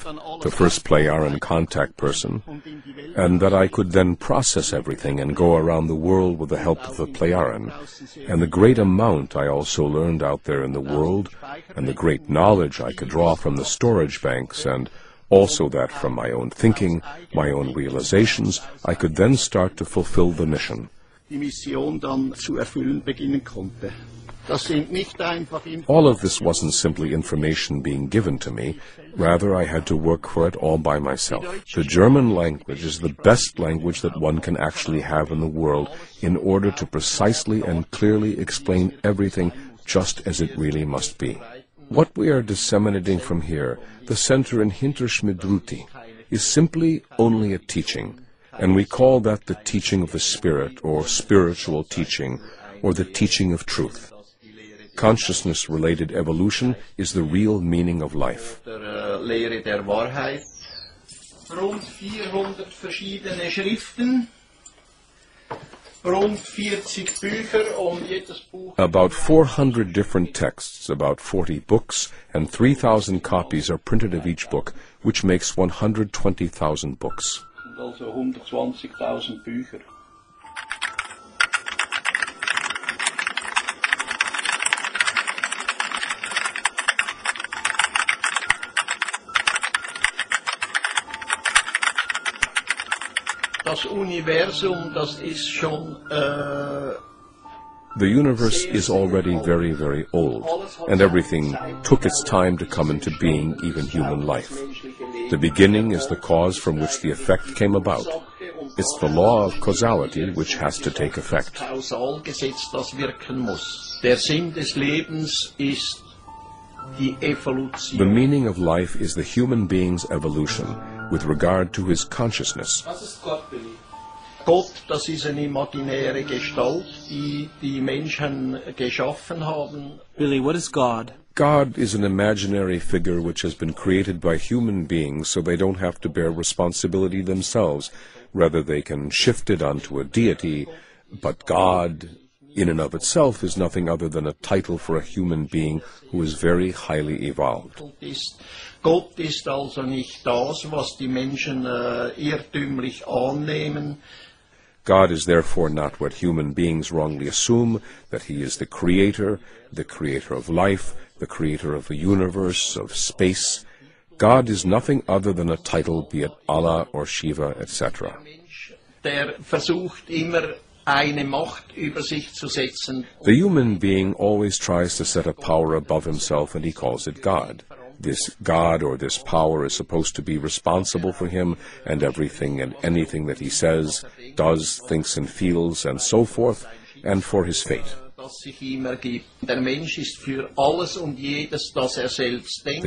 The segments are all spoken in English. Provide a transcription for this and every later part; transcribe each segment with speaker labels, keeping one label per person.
Speaker 1: the first Plejaran contact person, and that I could then process everything and go around the world with the help of the Plejaran, and the great amount I also learned out there in the world, and the great knowledge I could draw from the storage banks, and also that from my own thinking, my own realizations, I could then start to fulfill the mission. All of this wasn't simply information being given to me, rather I had to work for it all by myself. The German language is the best language that one can actually have in the world in order to precisely and clearly explain everything just as it really must be. What we are disseminating from here, the center in Hinterschmidruti, is simply only a teaching, and we call that the teaching of the Spirit, or spiritual teaching, or the teaching of truth. Consciousness-related evolution is the real meaning of life. About 400 different texts, about 40 books, and 3,000 copies are printed of each book, which makes 120,000 books. Also 120,000 Bücher. The universe is already very, very old, and everything took its time to come into being, even human life. The beginning is the cause from which the effect came about. It's the law of causality which has to take effect. The meaning of life is the human being's evolution with regard to his consciousness.
Speaker 2: Gott, das ist eine imaginäre Gestalt, die Menschen geschaffen haben.
Speaker 3: Really, what is God?
Speaker 1: God is an imaginary figure which has been created by human beings so they don't have to bear responsibility themselves. Rather, they can shift it onto a deity, but God, in and of itself, is nothing other than a title for a human being who is very highly evolved.
Speaker 2: Gott ist also nicht das, was die Menschen irrtümlich annehmen.
Speaker 1: God is therefore not what human beings wrongly assume, that he is the creator of life, the creator of the universe, of space. God is nothing other than a title, be it Allah or Shiva, etc.
Speaker 2: Der versucht immer eine Macht über sich zu setzen.
Speaker 1: The human being always tries to set a power above himself, and he calls it God. This God or this power is supposed to be responsible for him and everything and anything that he says, does, thinks and feels, and so forth, and for his fate. The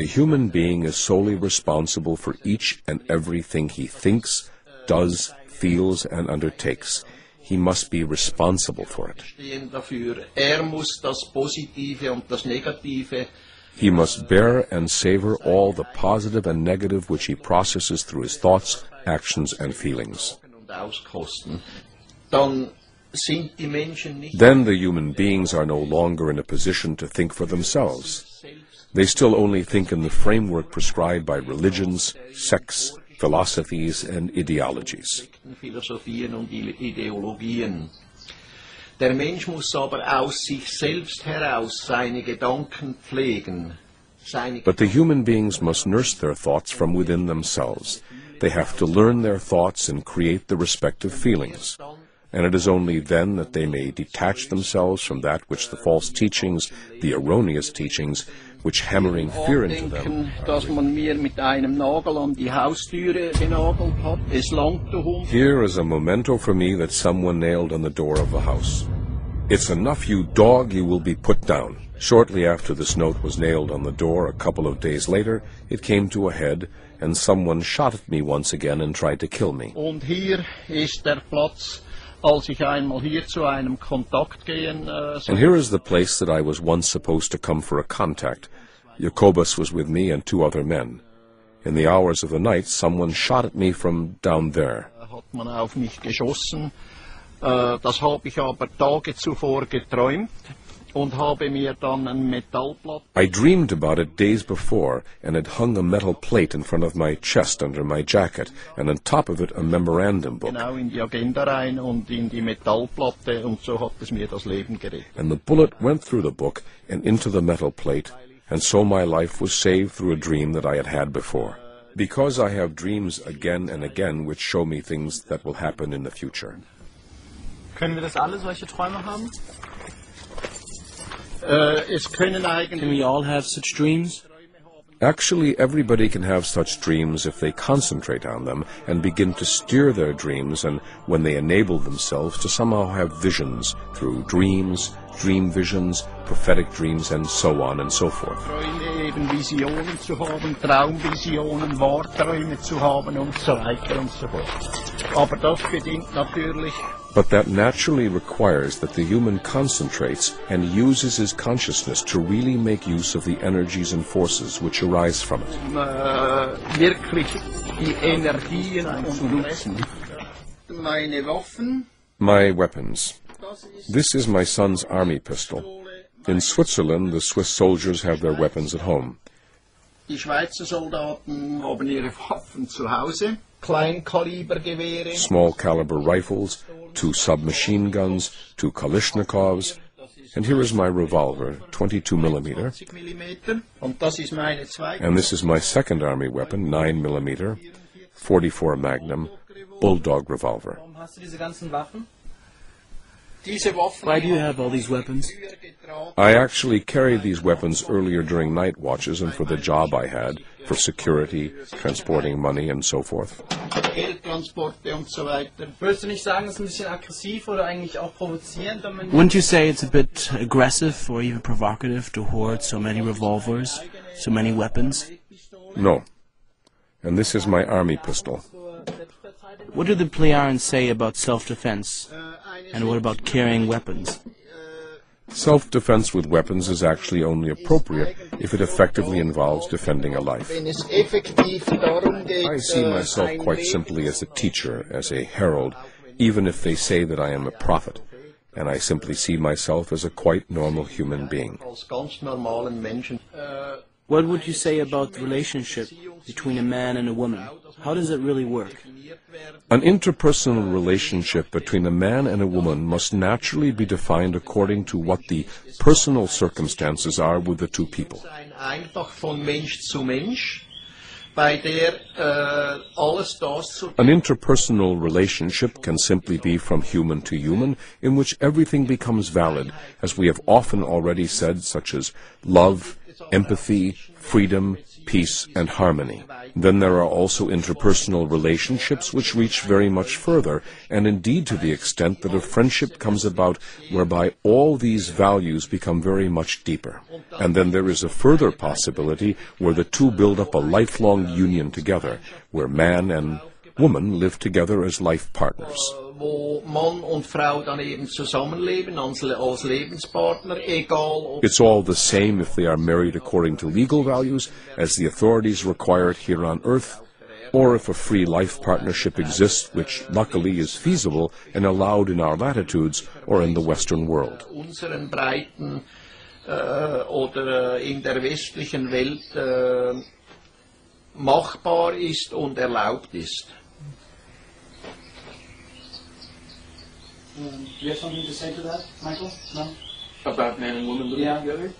Speaker 1: human being is solely responsible for each and everything he thinks, does, feels, and undertakes. He must be responsible for it. He must bear and savor all the positive and negative which he processes through his thoughts, actions, and feelings. Then the human beings are no longer in a position to think for themselves. They still only think in the framework prescribed by religions, sects, philosophies, and ideologies. Der Mensch muss aber aus sich selbst heraus seine Gedanken pflegen. But the human beings must nurse their thoughts from within themselves. They have to learn their thoughts and create the respective feelings. And it is only then that they may detach themselves from that which the false teachings, the erroneous teachings, which hammering fear into them. Here is a memento for me that someone nailed on the door of the house. It's enough, you dog, you will be put down. Shortly after this note was nailed on the door, a couple of days later, it came to a head, and someone shot at me once again and tried to kill me.
Speaker 2: Und hier ist der Platz, als ich einmal hier zu einem Kontakt gehen sollte.
Speaker 1: And here is the place that I was once supposed to come for a contact. Jacobus was with me and two other men. In the hours of the night, someone shot at me from down there.
Speaker 2: Hat man auf mich geschossen. Das habe ich aber Tage zuvor geträumt. und habe mir dann ein Metallblatt.
Speaker 1: I dreamed about it days before and had hung a metal plate in front of my chest under my jacket, and on top of it a memorandum book.
Speaker 2: Genau in die Agenda rein und in die Metallplatte, und so hat es mir das Leben gerettet.
Speaker 1: And the bullet went through the book and into the metal plate, and so my life was saved through a dream that I had had before. Because I have dreams again and again which show me things that will happen in the future.
Speaker 3: Können wir das alle, solche Träume haben?
Speaker 2: Es können
Speaker 3: Can we all have such dreams?
Speaker 1: Actually, everybody can have such dreams if they concentrate on them and begin to steer their dreams, and when they enable themselves to somehow have visions through dreams, dream visions, prophetic dreams, and so on and so forth.
Speaker 2: Träume, eben Visionen zu haben, Traumvisionen, Wahrträume zu haben und so weiter und so fort. Aber das bedingt natürlich,
Speaker 1: But that naturally requires that the human concentrates and uses his consciousness to really make use of the energies and forces which arise from it.
Speaker 2: Wirklich die Energien zu nutzen. Meine Waffen.
Speaker 1: My weapons. This is my son's army pistol. In Switzerland, the Swiss soldiers have their weapons at home.
Speaker 2: Die Schweizer Soldaten haben ihre Waffen zu Hause. Kleinkalibergewehre.
Speaker 1: Small caliber rifles, 2 submachine guns, 2 Kalashnikovs, and here is my revolver, 22 millimeter.
Speaker 2: Und das ist meine zweite.
Speaker 1: And this is my second army weapon, 9 millimeter, 44 Magnum, Bulldog revolver.
Speaker 3: Warum hast du diese ganzen Waffen?
Speaker 2: Diese Waffen.
Speaker 3: Why do you have all these weapons?
Speaker 1: I actually carried these weapons earlier during night watches and for the job I had, for security, transporting money, and so forth.
Speaker 2: Geldtransporte und so weiter.
Speaker 3: Würdest du nicht sagen, es ist ein bisschen aggressiv oder eigentlich auch provozierend? Wouldn't you say it's a bit aggressive or even provocative to hoard so many revolvers, so many weapons?
Speaker 1: No. And this is my army pistol.
Speaker 3: What do the Plejaren say about self-defense? And what about carrying weapons?
Speaker 1: Self-defense with weapons is actually only appropriate if it effectively involves defending a life.
Speaker 2: Wenn es effektiv darum geht,
Speaker 1: I see myself quite simply as a teacher, as a herald, even if they say that I am a prophet, and I simply see myself as a quite normal human being.
Speaker 2: als ganz normalen Menschen.
Speaker 3: What would you say about the relationship between a man and a woman? How does it really work?
Speaker 1: An interpersonal relationship between a man and a woman must naturally be defined according to what the personal circumstances are with the two people.
Speaker 2: Einfach von Mensch zu Mensch, bei der alles das zu.
Speaker 1: An interpersonal relationship can simply be from human to human, in which everything becomes valid, as we have often already said, such as love, empathy, freedom, peace, and harmony. Then there are also interpersonal relationships which reach very much further, and indeed to the extent that a friendship comes about whereby all these values become very much deeper. And then there is a further possibility where the two build up a lifelong union together, where man and woman live together as life partners.
Speaker 2: Wo Mann und Frau dann eben zusammenleben als Lebenspartner, egal ob.
Speaker 1: It's all the same if they are married according to legal values, as the authorities require it here on earth, or if a free life partnership exists, which luckily is feasible and allowed in our latitudes or in the Western world.
Speaker 2: Unseren Breiten oder in der westlichen Welt machbar ist und erlaubt ist.
Speaker 3: Do you have something to say to that, Michael? No?
Speaker 4: About man and woman living
Speaker 3: Yeah.
Speaker 4: together?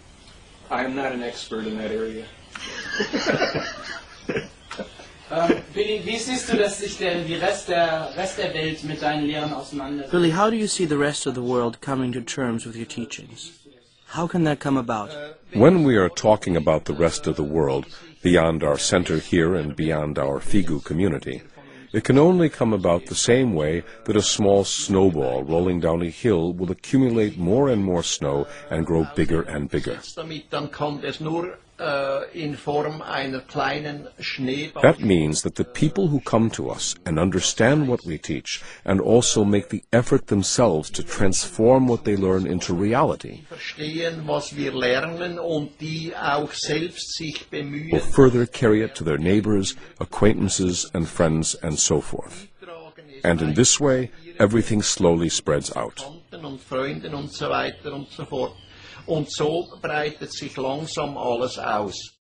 Speaker 4: I am not an expert in that area.
Speaker 3: Wie siehst du, dass sich der Rest der Welt mit deinen Lehren auseinandersetzt? Billy, how do you see the rest of the world coming to terms with your teachings? How can that come about?
Speaker 1: When we are talking about the rest of the world, beyond our center here and beyond our Figu community, it can only come about the same way that a small snowball rolling down a hill will accumulate more and more snow and grow bigger and bigger.
Speaker 2: Damit dann kann das nur in Form einer kleinen Schneeball.
Speaker 1: That means that the people who come to us and understand what we teach and also make the effort themselves to transform what they learn into reality
Speaker 2: Verstehen, was wir lernen und die auch selbst sich
Speaker 1: will
Speaker 2: bemühen.
Speaker 1: further carry it to their neighbors, acquaintances, and friends, and so forth. And in this way, everything slowly spreads out.
Speaker 2: Und Freunden und so weiter und so fort. Und so breitet sich langsam alles aus.